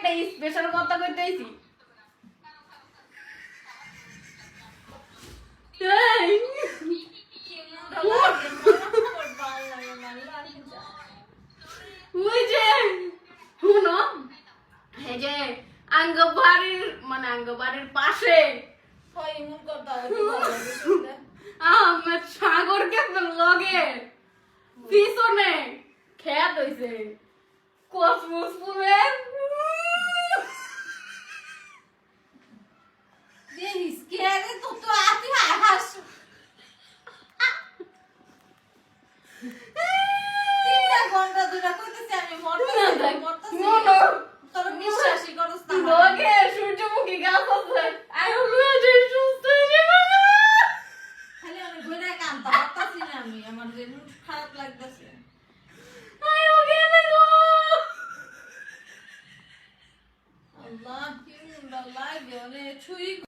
একটা স্পেশাল কথা কইতেছি ওই যে শুনো এই যে আঙ্গবাড়ির পাশে আহমেদ সাগরকে লগে পিছনে খেয়াল হইছে কসমস ফুলের সূর্যমুখী গাছ আছে খারাপ লাগতেছে আল্লাহ কি লাগে ছুরি